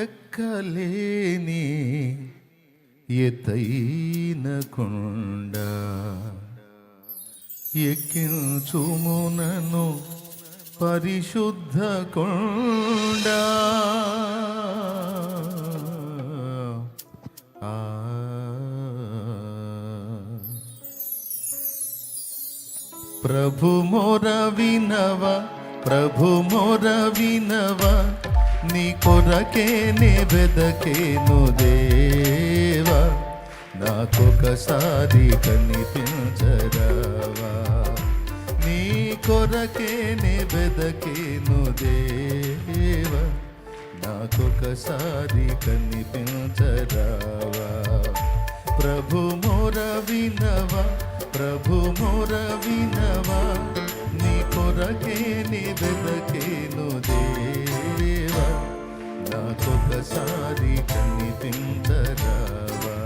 ఎక్కలేని ఎత్తైన కొండ ఎక్కించుమునను పరిశుద్ధ కొండ ప్రభు మొర వినవ, ప్రభు మొర వినవ, నీ కొరకే నే వెదకేను దేవా, నాకొకసారి కనిపించరావా. నీ కొరకే నే వెదకేను దేవా, నాకొకసారి కనిపించరావా. ప్రభు మొర వినవా, ప్రభు మొర వినవా, నీ కొరకే నే వెదకేను దేవా, నాకొకసారి కనిపించరావా.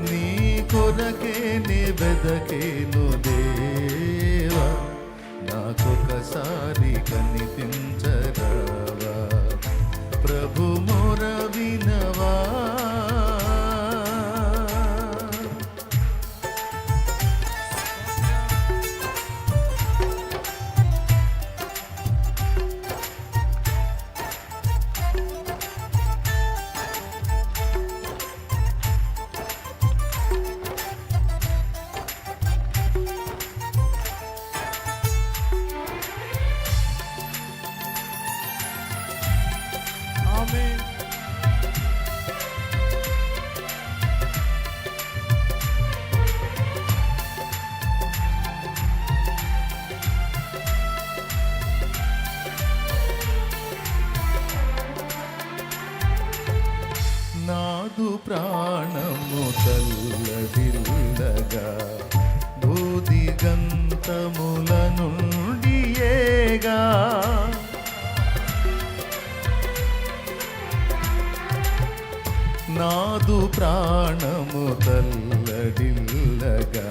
నీ కొరకే నే వెదకేను దేవా, నాకొకసారి కనిపించరావా. ప్రభు మొర వినవా. నాదు ప్రాణము తల్లడిల్లగా భూదిగంతముల నుండి ఏగా, నాదు ప్రాణము తల్లడిల్లగా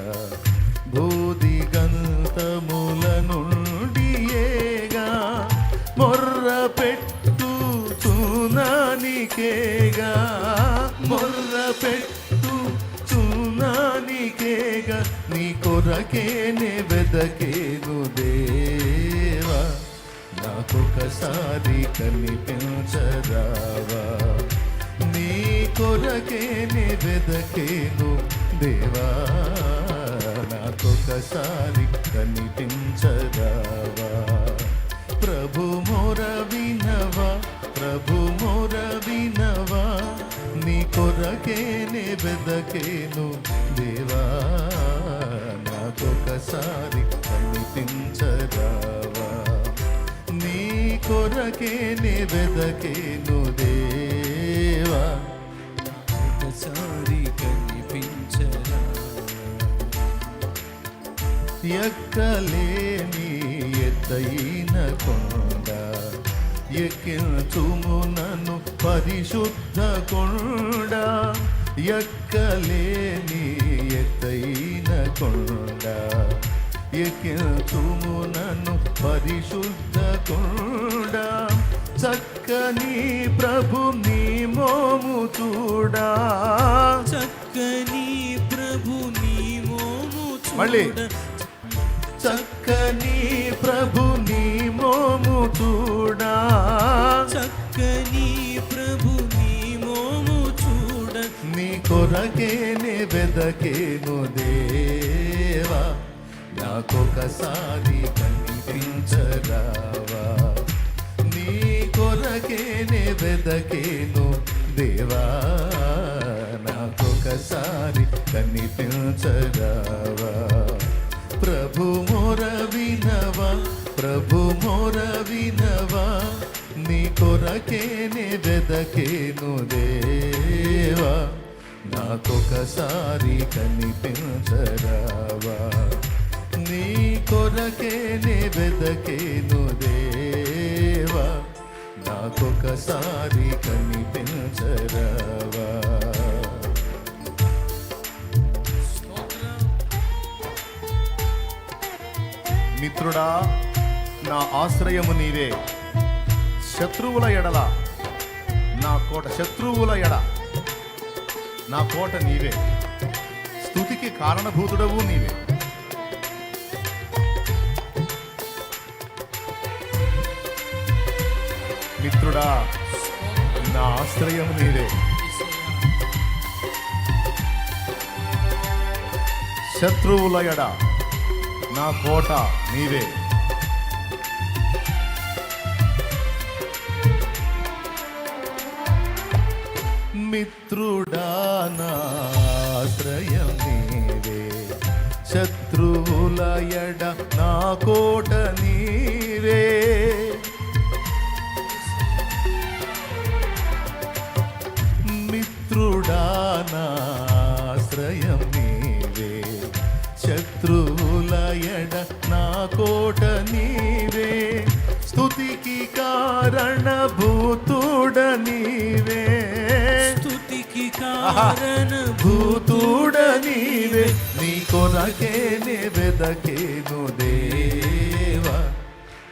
భూదిగంతముల నుండి ఏగా, మొర్ర పెట్టు చునానికేగా, మొర్ర పెట్టు చునానికేగా, నీ కొరకే నే వెదకేను దేవా, నాకొకసారి కనిపించరావా. నీ కొరకే నే వెదకేను దేవా, నాకొకసారి కనిపించరావా. ప్రభు మొర వినవా, ప్రభు మొర వినవా, నీ కొరకే నే వెదకేను దేవా, నాకొకసారి కనిపించరావా. నీ కొరకే నే వెదకేను దేవా, ఒకసారి కనిపించరావా. ఎక్కలేని ఎత్తైన కొండ ఎక్కించుమునను పరిశుద్ధ కొండ, ఎక్కలేని ఎత్తైన కొండ ఎక్కించుమునను పరిశుద్ధ కొండ, చక్కని ప్రభు నీ మోము చూడా, చక్కని ప్రభు నీ మోము చూడ, చక్కని ప్రభు నీ మోము చూడా, చక్కని ప్రభు నీ మోము చూడ, నీ కొరకే నే వెదకేను దేవా, నాకొకసారి కనిపించరావా. నీ కొరకే నే వెదకేను దేవా, నాకొకసారి కనిపించరావా. ప్రభు మొర వినవా, ప్రభు మొర వినవా, నీ కొరకే నే వెదకేను దేవా, నాకొకసారి కనిపించరావా. నీ కొరకే నే వెదకేను దేవా, నాకొకసారి కనిపించరావా. మిత్రుడా, నా ఆశ్రయము నీవే, శత్రువుల ఎడల నా కోట, శత్రువుల ఎడ నా కోట నీవే, స్తుతికి కారణభూతుడవు నీవే. మిత్రుడా నా ఆశ్రయం నీవే, శత్రువుల ఎడ నా కోట నీవే. మిత్రుడా నా ఆశ్రయం నీవే, శత్రువుల ఎడ నా కోట నీవే. మిత్రుడా నా ఆశ్రయం నీవే, శత్రువుల ఎడ నా కోట నీవే. స్తుతికి కారణభూతుడ నీవే, స్తుతికి కారణభూతుడ నీవే. నీ కొరకేనే వెదకేను దేవా,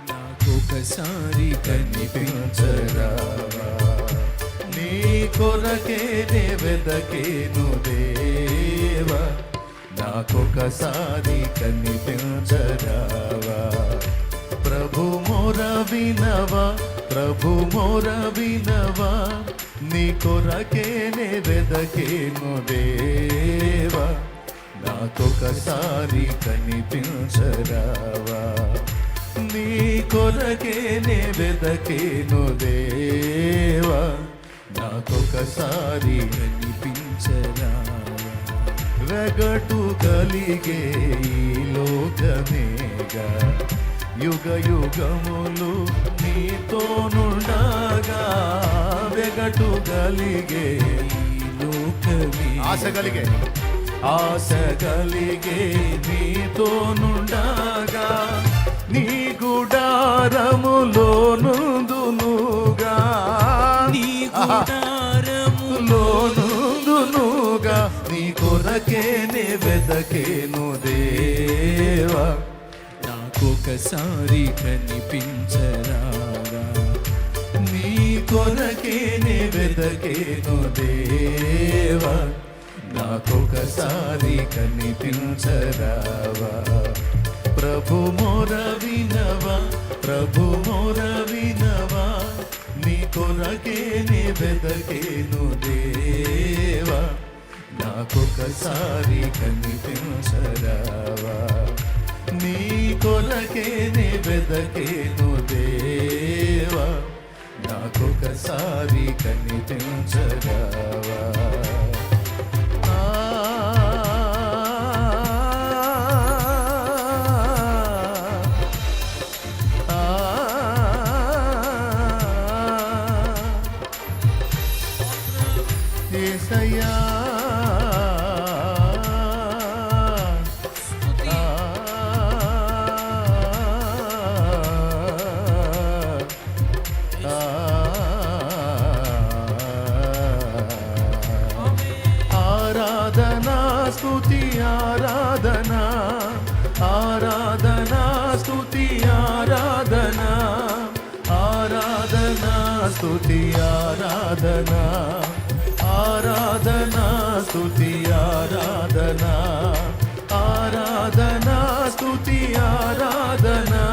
నాకొకసారి కనిపించరావా. నీ కొరకేనే వెదకేను దేవా, నాకొకసారి కనిపించరావా. ప్రభు మొర వినవా, ప్రభు మొర వినవా, నీ కొరకేనే వెదకేను దేవా, నాకొకసారి కనిపించరావా. నీ కొరకేనే వెదకేను దేవా, నాకొకసారి కనిపించరావా. వెగటు కలిగే ఈ లోకమేగా, యుగ యుగములు నీతోనుండగా. వెగటు కలిగే ఈ లోకమే, ఆశ కలిగే, ఆశ కలిగే నీతోనుండగా. నీ గుడారములో నుందునుగా, నీ గుడారములో నుందునుగా. నీ కొరకేనే వెదకేను దేవా, నాకొకసారి కనిపించరావా. నీ కొరకేనే వెదకేను దేవా, నాకొకసారి కనిపించరావా. ప్రభు మొర వినవా, ప్రభు మొర వినవా, నీ కొరకేనే వెదకేను దేవా, నాకొకసారి కనిపించరావా. నీ కొరకేనే వెదకేను దేవా, నాకొకసారి కనిపించరావా. యేసయ్యా ఆరాధనా స్తుతి ఆరాధనా, ఆరాధనా స్తుతి ఆరాధనా, ఆరాధనా స్తుతి ఆరాధనా, ఆరాధనా స్తుతి ఆరాధనా, ఆరాధనా స్తుతి ఆరాధనా,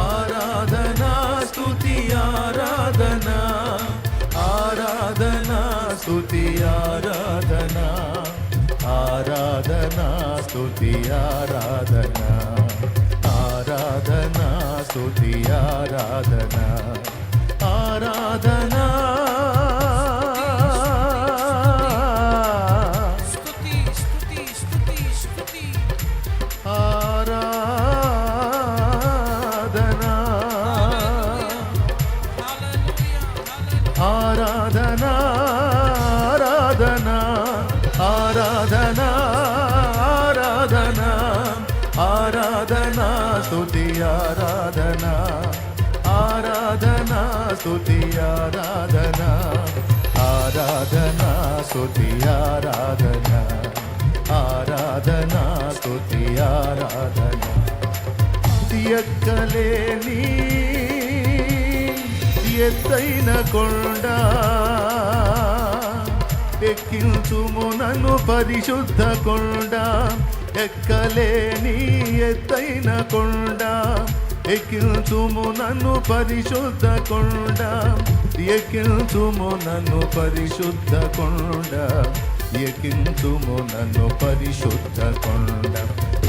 ఆరాధనా స్తుతి ఆరాధనా, ఆరాధనా స్తుతి ఆరాధనా, ఆరాధనా స్తుతి ఆరాధనా, ఆరాధనా స్తుతి ఆరాధనా, ఆరాధనా స్తుతి స్తుతి స్తుతి స్తుతి ఆరాధనా, ఆరాధనా ఆరాధనా, ఆరాధనా ఆరాధనా, ఆరాధనా స్తుతి ఆరాధనా, ఆరాధనా స్తుతి ఆరాధనా, ఆరాధనా స్తుతి ఆరాధనా, ఆరాధనా స్తుతి ఆరాధనా. ఎక్కలేని ఎత్తైన కొండ ఎక్కించుము నన్ను పరిశుద్ధ కొండ ఎక్కలేని ఎత్తైన కొండ ఎక్కించుము నన్ను పరిశుద్ధ కొండ ఎక్కించుము నన్ను పరిశుద్ధ కొండ ఎక్కించుము నన్ను పరిశుద్ధ కొండ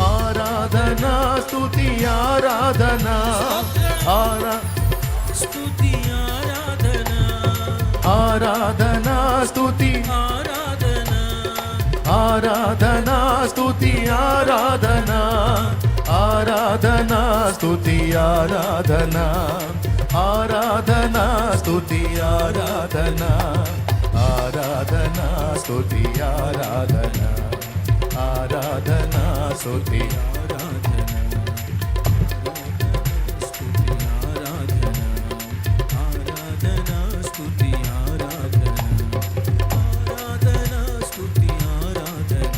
ఆరాధనా స్తుతి ఆరాధనా స్తుతి ఆరాధన ఆరాధనా స్తుతి ఆరాధన ఆరాధనా స్తుతి ఆరాధనా ఆరాధనా స్తుతి ఆరాధనా ఆరాధనా స్తుతి ఆరాధనా ఆరాధనా స్తుతి ఆరాధనా ఆరాధనా స్తుతి ఆరాధన స్తుతి ఆరాధన ఆరాధన స్తుతి ఆరాధన ఆరాధన స్తుతి ఆరాధన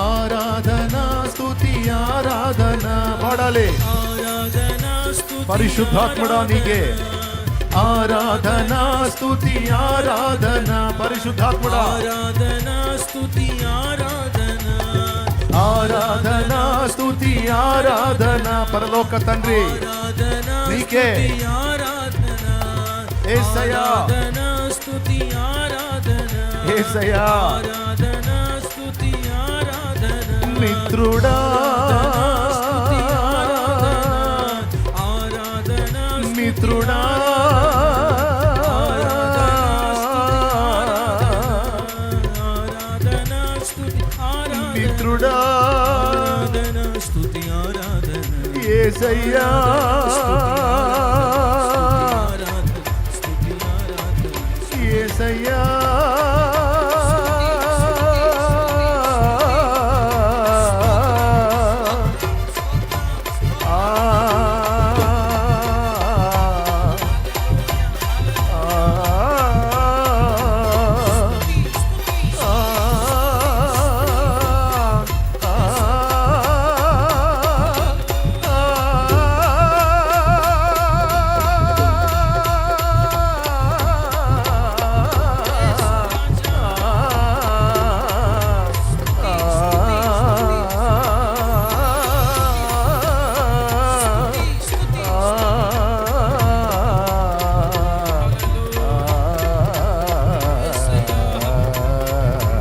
ఆరాధనా స్తుతి ఆరాధనా పాడాలి ఆరాధన స్తుతి పరిశుద్ధాత్ముడా నీకే ఆరాధనా స్తుతి ఆరాధన పరిశుద్ధాత్ముడా ఆరాధన స్తుతి ఆరాధన ఆరాధనా స్తుతి ఆరాధన పరలోక తండ్రి ఆరాధన నీకే. స్తుతి ఆరాధన యేసయ్యా. ఆరాధన స్తుతి ఆరాధన యేసయ్యా. ఆరాధన స్తుతి ఆరాధన మిత్రుడా స్తుతి ఆరాధన మిత్రుడా ఆరాధన స్తుతి ఆరాధన మిత్రుడా ఆరాధన స్తుతి ఆరాధన యేసయ్యా స్తుతి ఆరాధన యేసయ్యా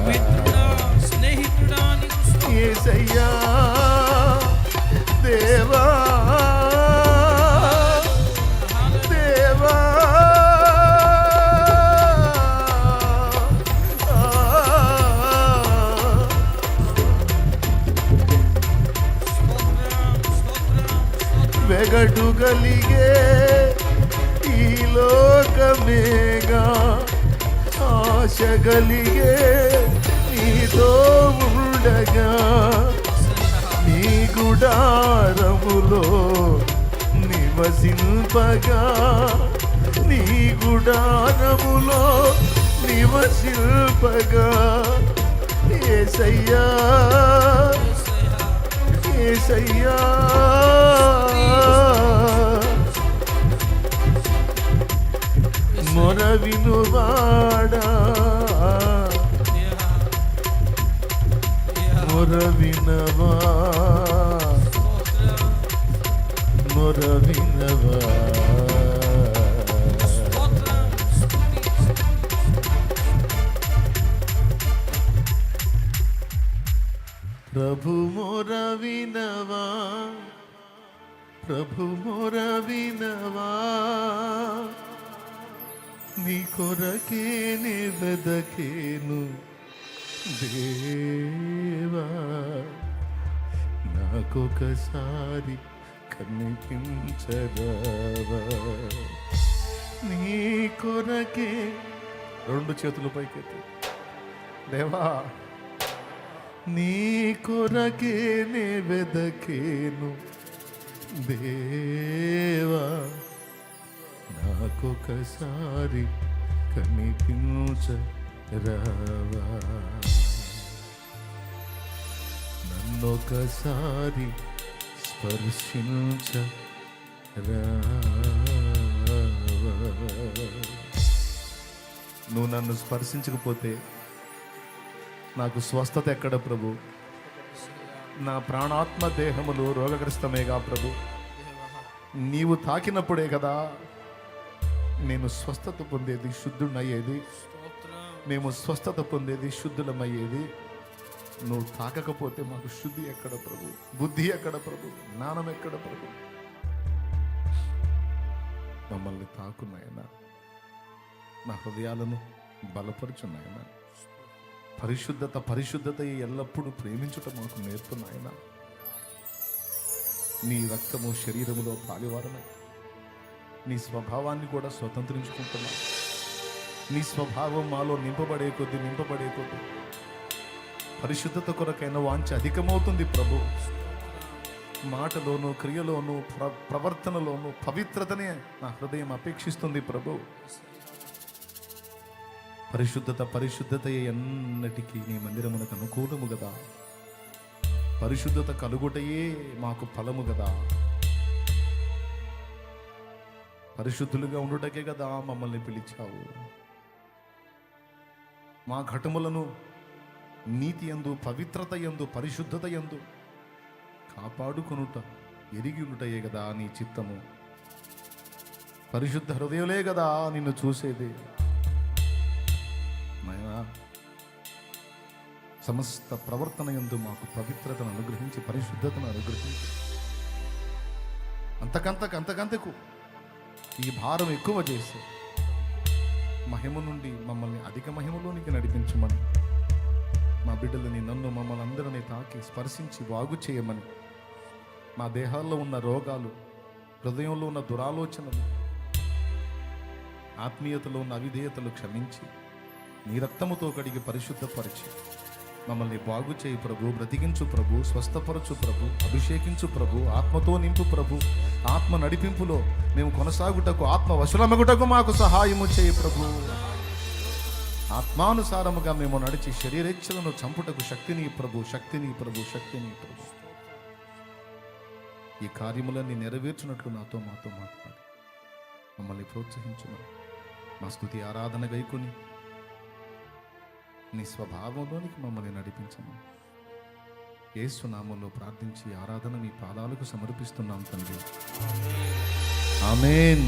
మిత్రుడా స్నేహితుడా నీకు స్తుతి. యేసయ్యా దేవా దేవా వెగటు గలిగే ఈ లోకమేగా ఆశ గలిగే నీతో ఉండగా నీ గుడారములో నివసింపగా నీ గుడారములో నివసింపగా యేసయ్యా యేసయ్యా మొర వినువాడా మొర వినవా మొర వినవా ప్రభు మొర వినవా ప్రభు మొర వినవా నీ కొరకే నే వెదకేను దేవా నాకొకసారి కనిపించరావా నీ కొరకే రెండు చేతులు పైకెత్తి దేవా నీ కొరకే నే వెదకేను దేవా నాకొకసారి కనిపించరావా నన్నొకసారి స్పర్శించరావా నువ్వు నన్ను స్పర్శించకపోతే నాకు స్వస్థత ఎక్కడ ప్రభు? నా ప్రాణాత్మ దేహములు రోగగ్రస్తమేగా ప్రభు. నీవు తాకినప్పుడే కదా నేను స్వస్థత పొందేది, శుద్ధుడయ్యేది. స్తోత్రం. మేము స్వస్థత పొందేది, శుద్ధులమయ్యేది. నువ్వు తాకకపోతే మాకు శుద్ధి ఎక్కడ ప్రభు? బుద్ధి ఎక్కడ ప్రభు? జ్ఞానం ఎక్కడ ప్రభు? మమ్మల్ని తాకున్నాయన, నా హృదయాలను బలపరుచున్నాయన. పరిశుద్ధత ఎల్లప్పుడూ ప్రేమించుట మాకు నేర్పున్నాయన. నీ రక్తము శరీరములో పాలివారమై నీ స్వభావాన్ని కూడా స్వతంత్రించుకుంటున్నా. నీ స్వభావం మాలో నింపబడే కొద్దీ పరిశుద్ధత కొరకైన వాంఛ అధికమవుతుంది ప్రభు. మాటలోను, క్రియలోను, ప్రవర్తనలోను పవిత్రతనే నా హృదయం అపేక్షిస్తుంది ప్రభు. పరిశుద్ధత ఎన్నటికీ నీ మందిరమునకు అనుకూలము కదా. పరిశుద్ధత కలుగుటయే మాకు ఫలము కదా. పరిశుద్ధులుగా ఉండుటకే కదా మమ్మల్ని పిలిచావు. మా ఘటములను నీతి యందు, పవిత్రత యందు, పరిశుద్ధత యందు కాపాడుకొనుట, ఎరిగి ఉండుటయే కదా నీ చిత్తము. పరిశుద్ధ హృదయులే కదా నిన్ను చూసేది. నాయనా, సమస్త ప్రవర్తన యందు మాకు పవిత్రతను అనుగ్రహించి, పరిశుద్ధతను అనుగ్రహించి, అంతకంతకు ఈ భారం ఎక్కువ చేసి మహిమ నుండి మమ్మల్ని అధిక మహిమలోనికి నడిపించమని, మా బిడ్డలని, నన్ను, మమ్మల్ని అందరినీ తాకి స్పర్శించి బాగు చేయమని, మా దేహాల్లో ఉన్న రోగాలు, హృదయంలో ఉన్న దురాలోచనలు, ఆత్మీయతలో ఉన్న అవిధేయతలు క్షమించి నీ రక్తముతో కడిగి పరిశుద్ధపరిచి మమ్మల్ని బాగు చేయి ప్రభు. బ్రతికించు ప్రభు, స్వస్థపరచు ప్రభు, అభిషేకించు ప్రభు, ఆత్మతో నింపు ప్రభు. ఆత్మ నడిపింపులో మేము కొనసాగుటకు, ఆత్మ వశులమగుటకు మాకు సహాయము చేయి ప్రభు. ఆత్మానుసారముగా మేము నడిచి శరీరేచ్ఛలను చంపుటకు శక్తిని ప్రభు. ఈ కార్యములన్నీ నెరవేర్చినట్లు మాతో మాట్లాడి మమ్మల్ని ప్రోత్సహించుమని, మా స్తుతి ఆరాధన గైకొని నీ స్వభావంలోనికి మమ్మల్ని నడిపించమని యేసు నామములో ప్రార్థించి ఆరాధన మీ పాదాలకు సమర్పిస్తున్నాం తండ్రి. ఆమేన్.